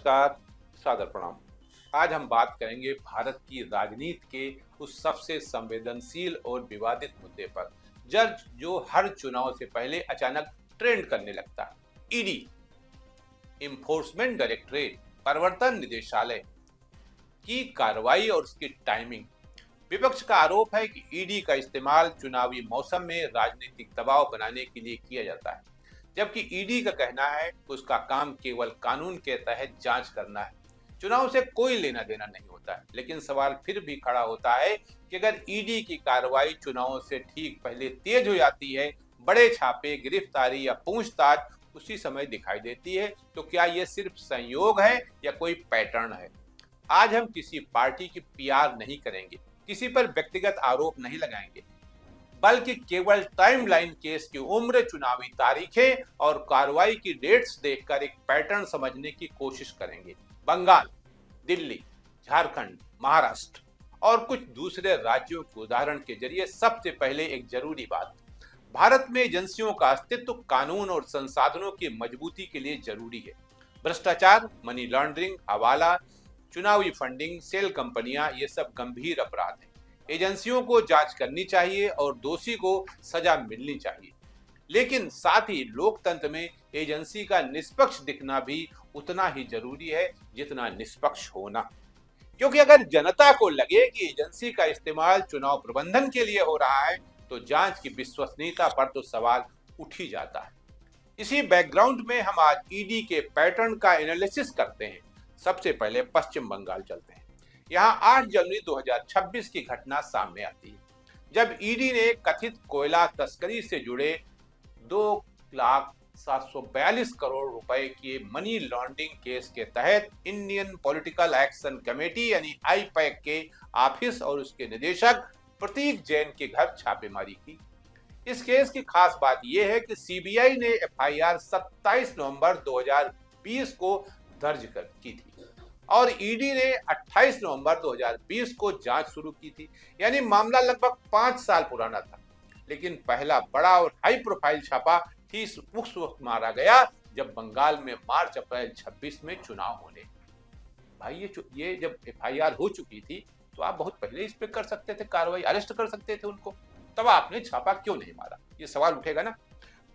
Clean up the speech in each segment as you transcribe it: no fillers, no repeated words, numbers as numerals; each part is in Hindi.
नमस्कार, सादर प्रणाम। आज हम बात करेंगे भारत की राजनीति के उस सबसे संवेदनशील और विवादित मुद्दे पर, जज जो हर चुनाव से पहले अचानक ट्रेंड करने लगता है। ईडी, इन्फोर्समेंट डायरेक्टरेट, प्रवर्तन निदेशालय की कार्रवाई और उसकी टाइमिंग। विपक्ष का आरोप है कि ईडी का इस्तेमाल चुनावी मौसम में राजनीतिक दबाव बनाने के लिए किया जाता है, जबकि ईडी का कहना है कि उसका काम केवल कानून के तहत जांच करना है, चुनाव से कोई लेना देना नहीं होता है। लेकिन सवाल फिर भी खड़ा होता है कि अगर ईडी की कार्रवाई चुनावों से ठीक पहले तेज हो जाती है, बड़े छापे, गिरफ्तारी या पूछताछ उसी समय दिखाई देती है, तो क्या यह सिर्फ संयोग है या कोई पैटर्न है? आज हम किसी पार्टी की पीआर नहीं करेंगे, किसी पर व्यक्तिगत आरोप नहीं लगाएंगे, बल्कि केवल टाइमलाइन, केस की उम्र, चुनावी तारीखें और कार्रवाई की डेट्स देखकर एक पैटर्न समझने की कोशिश करेंगे। बंगाल, दिल्ली, झारखंड, महाराष्ट्र और कुछ दूसरे राज्यों के उदाहरण के जरिए सबसे पहले एक जरूरी बात, भारत में एजेंसियों का अस्तित्व कानून और संसाधनों की मजबूती के लिए जरूरी है। भ्रष्टाचार, मनी लॉन्ड्रिंग, हवाला, चुनावी फंडिंग, सेल कंपनियां, ये सब गंभीर अपराध हैं। एजेंसियों को जांच करनी चाहिए और दोषी को सजा मिलनी चाहिए। लेकिन साथ ही लोकतंत्र में एजेंसी का निष्पक्ष दिखना भी उतना ही जरूरी है जितना निष्पक्ष होना। क्योंकि अगर जनता को लगे कि एजेंसी का इस्तेमाल चुनाव प्रबंधन के लिए हो रहा है, तो जांच की विश्वसनीयता पर तो सवाल उठ ही जाता है। इसी बैकग्राउंड में हम आज ईडी के पैटर्न का एनालिसिस करते हैं। सबसे पहले पश्चिम बंगाल चलते हैं। यहाँ 8 जनवरी 2026 की घटना सामने आती है, जब ईडी ने कथित कोयला तस्करी से जुड़े 2,742 करोड़ रुपए के मनी लॉन्ड्रिंग केस के तहत इंडियन पॉलिटिकल एक्शन कमेटी यानी आईपैक के ऑफिस और उसके निदेशक प्रतीक जैन के घर छापेमारी की। इस केस की खास बात यह है कि सीबीआई ने एफआईआर 27 नवंबर 2020 को दर्ज की थी और ईडी ने 28 नवंबर 2020 को जांच शुरू की थी, यानी मामला लगभग 5 साल पुराना था। लेकिन पहला बड़ा और हाई प्रोफाइल छापा उस वक्त मारा गया जब बंगाल में मार्च अप्रैल 26 में चुनाव होने। भाई ये जब एफआईआर हो चुकी थी तो आप बहुत पहले इस पे कर सकते थे कार्रवाई, अरेस्ट कर सकते थे उनको, तब आपने छापा क्यों नहीं मारा? ये सवाल उठेगा ना।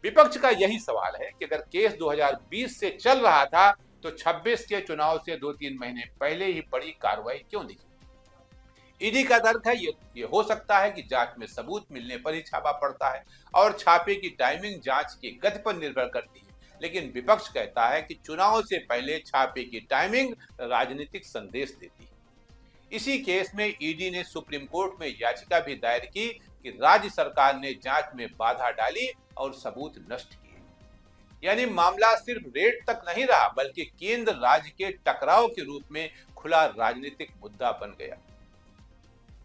विपक्ष का यही सवाल है कि अगर केस 2020 से चल रहा था तो 26 के चुनाव से 2-3 महीने पहले ही बड़ी कार्रवाई क्यों नहीं? ईडी का तर्क है ये हो सकता है कि जांच में सबूत मिलने पर ही छापा पड़ता है और छापे की टाइमिंग जांच की गति पर निर्भर करती है। लेकिन विपक्ष कहता है कि चुनाव से पहले छापे की टाइमिंग राजनीतिक संदेश देती है। इसी केस में ईडी ने सुप्रीम कोर्ट में याचिका भी दायर की कि राज्य सरकार ने जांच में बाधा डाली और सबूत नष्ट किए। यानी मामला सिर्फ रेड तक नहीं रहा, बल्कि केंद्र राज्य के टकराव के रूप में खुला राजनीतिक मुद्दा बन गया।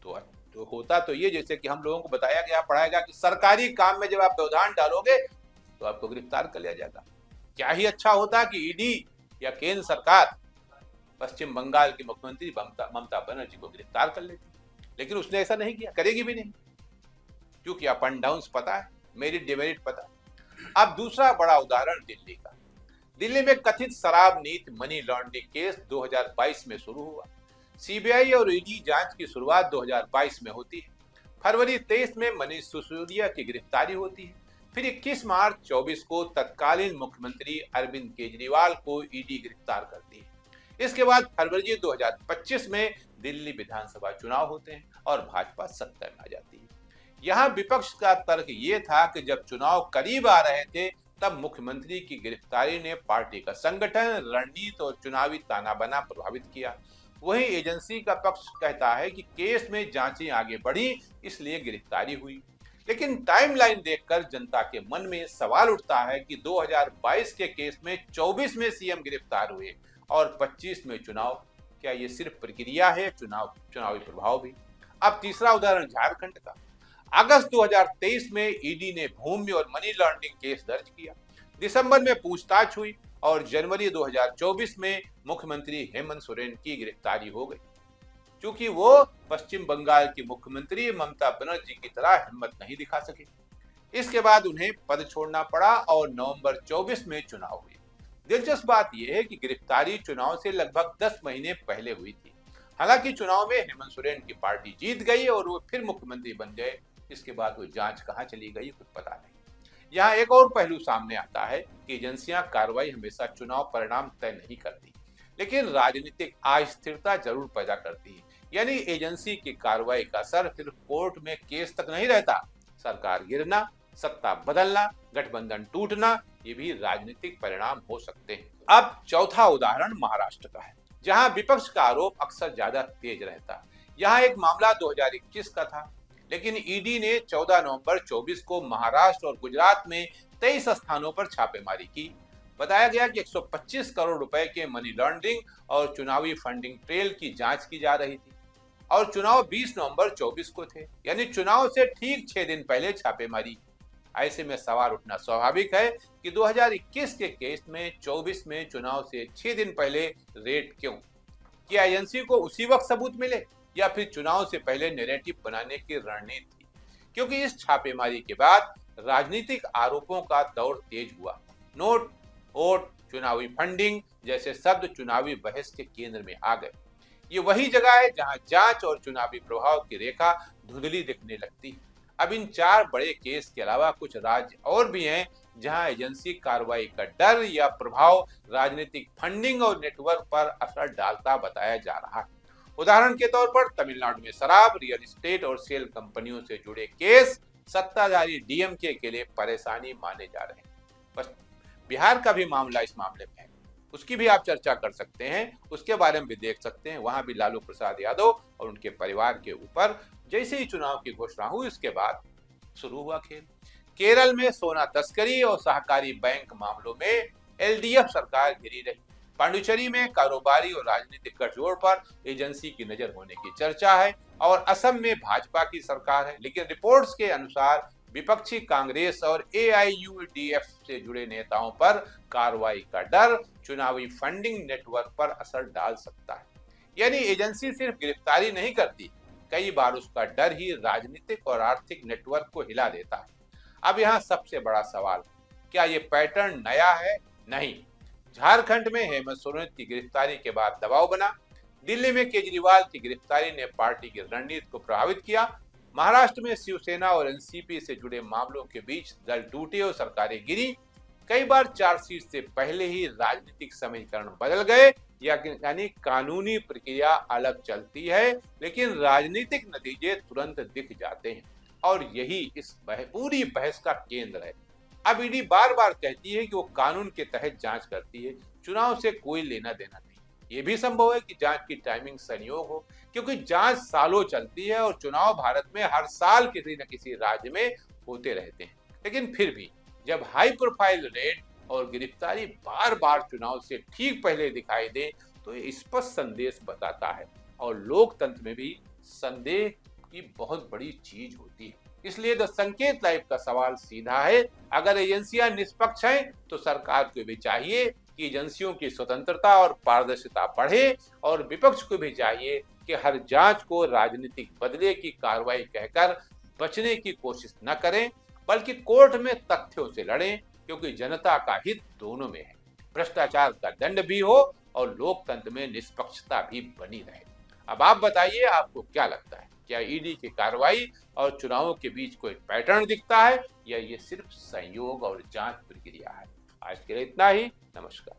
तो होता तो ये, जैसे कि हम लोगों को बताया गया, पढ़ाया गया कि सरकारी काम में जब आप व्यवधान डालोगे तो आपको गिरफ्तार कर लिया जाएगा। क्या ही अच्छा होता कि ईडी या केंद्र सरकार पश्चिम बंगाल की मुख्यमंत्री ममता बनर्जी को गिरफ्तार कर लेती, लेकिन उसने ऐसा नहीं किया, करेगी भी नहीं, क्योंकि अप एंड डाउन पता है, मेरिट डिमेरिट पता है। अब दूसरा बड़ा उदाहरण दिल्ली का। दिल्ली में कथित शराब नीति मनी लॉन्ड्रिंग केस 2022 में शुरू हुआ। सीबीआई और ईडी जांच की शुरुआत 2022 में होती है। फरवरी 23 में मनीष सिसोदिया की गिरफ्तारी होती है। फिर 21 मार्च 24 को तत्कालीन मुख्यमंत्री अरविंद केजरीवाल को ईडी गिरफ्तार करती है। इसके बाद फरवरी 2025 में दिल्ली विधानसभा चुनाव होते हैं और भाजपा सत्ता में आ जाती है। यहाँ विपक्ष का तर्क ये था कि जब चुनाव करीब आ रहे थे तब मुख्यमंत्री की गिरफ्तारी ने पार्टी का संगठन, रणनीति और चुनावी तानाबाना प्रभावित किया। वहीं एजेंसी का पक्ष कहता है कि केस में जांचें आगे बढ़ी, इसलिए गिरफ्तारी हुई। लेकिन टाइमलाइन देखकर जनता के मन में सवाल उठता है कि 2022 के केस में 24 में सीएम गिरफ्तार हुए और 25 में चुनाव, क्या ये सिर्फ प्रक्रिया है, चुनावी प्रभाव भी? अब तीसरा उदाहरण झारखंड का। अगस्त 2023 में ईडी ने भूमि और मनी लॉन्ड्रिंग केस दर्ज किया। दिसंबर में पूछताछ हुई और जनवरी 2024 में मुख्यमंत्री हेमंत सोरेन की गिरफ्तारी हो गई। क्योंकि वो पश्चिम बंगाल की मुख्यमंत्री ममता बनर्जी की तरह हिम्मत नहीं दिखा सके। इसके बाद उन्हें पद छोड़ना पड़ा और नवंबर 24 में चुनाव हुए। दिलचस्प बात यह है कि गिरफ्तारी चुनाव से लगभग 10 महीने पहले हुई थी। हालांकि चुनाव में हेमंत सोरेन की पार्टी जीत गई और वो फिर मुख्यमंत्री बन गए। इसके बाद वो जांच कहां चली गई कुछ पता नहीं। यहाँ एक और पहलू सामने आता है कि एजेंसियां कार्रवाई हमेशा चुनाव परिणाम तय नहीं करती, लेकिन राजनीतिक अस्थिरता जरूर पैदा करती है। यानी एजेंसी की कार्रवाई का असर सिर्फ कोर्ट में केस तक नहीं रहता। सरकार गिरना, सत्ता बदलना, गठबंधन टूटना, ये भी राजनीतिक परिणाम हो सकते हैं। अब चौथा उदाहरण महाराष्ट्र का है, जहां विपक्ष का आरोप अक्सर ज्यादा तेज रहता है। यहाँ एक मामला 2021 का था, लेकिन ईडी ने 14 नवंबर 24 को महाराष्ट्र और गुजरात में 23 स्थानों पर छापेमारी की। बताया गया कि 125 करोड़ रुपए के मनी लॉन्ड्रिंग और चुनावी फंडिंग ट्रेल की जांच की जा रही थी और चुनाव 20 नवंबर 24 को थे, यानी चुनाव से ठीक 6 दिन पहले छापेमारी। ऐसे में सवाल उठना स्वाभाविक है कि 2021 के केस में 24 में चुनाव से 6 दिन पहले रेड क्यों? क्या एजेंसी को उसी वक्त सबूत मिले या फिर चुनाव से पहले नैरेटिव बनाने की रणनीति थी? क्योंकि इस छापेमारी के बाद राजनीतिक आरोपों का दौर तेज हुआ। नोट, वोट, चुनावी फंडिंग जैसे शब्द चुनावी बहस के केंद्र में आ गए। ये वही जगह है जहां जांच और चुनावी प्रभाव की रेखा धुंधली दिखने लगती है। अब इन 4 बड़े केस के अलावा कुछ राज्य और भी हैं जहां एजेंसी कार्रवाई का डर या प्रभाव राजनीतिक फंडिंग और नेटवर्क पर असर डालता बताया जा रहा है। उदाहरण के तौर पर तमिलनाडु में शराब, रियल एस्टेट और सेल कंपनियों से जुड़े केस सत्ताधारी डीएमके के लिए परेशानी माने जा रहे हैं। बस बिहार का भी मामला इस मामले में है, उसकी भी आप चर्चा कर सकते हैं, उसके बारे में भी देख सकते हैं। वहां भी लालू प्रसाद यादव और उनके परिवार के ऊपर जैसे ही चुनाव की घोषणा हुई उसके बाद शुरू हुआ खेल। केरल में सोना तस्करी और सहकारी बैंक मामलों में एलडीएफ सरकार घिरी रही। पांडिचेरी में कारोबारी और राजनीतिक गठजोड़ पर एजेंसी की नजर होने की चर्चा है और असम में भाजपा की सरकार है, लेकिन रिपोर्ट्स के अनुसार विपक्षी कांग्रेस और एआईयूडीएफ से जुड़े नेताओं पर कार्रवाई का डर चुनावी फंडिंग नेटवर्क पर असर डाल सकता है। यानी एजेंसी सिर्फ गिरफ्तारी नहीं करती, कई बार उसका डर ही राजनीतिक और आर्थिक नेटवर्क को हिला देता है। अब यहाँ सबसे बड़ा सवाल, क्या ये पैटर्न नया है? नहीं। झारखंड में हेमंत सोरेन की गिरफ्तारी के बाद दबाव बना, दिल्ली में केजरीवाल की गिरफ्तारी ने पार्टी की रणनीति को प्रभावित किया, महाराष्ट्र में शिवसेना और एनसीपी से जुड़े मामलों के बीच दल टूटे और सरकारें गिरी। कई बार चार्जशीट से पहले ही राजनीतिक समीकरण बदल गए, यानी कानूनी प्रक्रिया अलग चलती है लेकिन राजनीतिक नतीजे तुरंत दिख जाते हैं और यही इस पूरी बहस का केंद्र है। अब ईडी बार बार कहती है कि वो कानून के तहत जांच करती है, चुनाव से कोई लेना देना नहीं। ये भी संभव है कि जांच की टाइमिंग संयोग हो, क्योंकि जांच सालों चलती है और चुनाव भारत में हर साल किसी न किसी राज्य में होते रहते हैं। लेकिन फिर भी जब हाई प्रोफाइल रेड और गिरफ्तारी बार बार चुनाव से ठीक पहले दिखाई दे तो ये स्पष्ट संदेश बताता है और लोकतंत्र में भी संदेह की बहुत बड़ी चीज होती है। इसलिए द संकेत लाइव का सवाल सीधा है, अगर एजेंसियां निष्पक्ष हैं तो सरकार को भी चाहिए कि एजेंसियों की स्वतंत्रता और पारदर्शिता बढ़े और विपक्ष को भी चाहिए कि हर जांच को राजनीतिक बदले की कार्रवाई कहकर बचने की कोशिश न करें, बल्कि कोर्ट में तथ्यों से लड़ें, क्योंकि जनता का हित दोनों में है। भ्रष्टाचार का दंड भी हो और लोकतंत्र में निष्पक्षता भी बनी रहे। अब आप बताइए, आपको क्या लगता है? क्या ईडी की कार्रवाई और चुनावों के बीच कोई पैटर्न दिखता है या ये सिर्फ संयोग और जांच प्रक्रिया है? आज के लिए इतना ही। नमस्कार।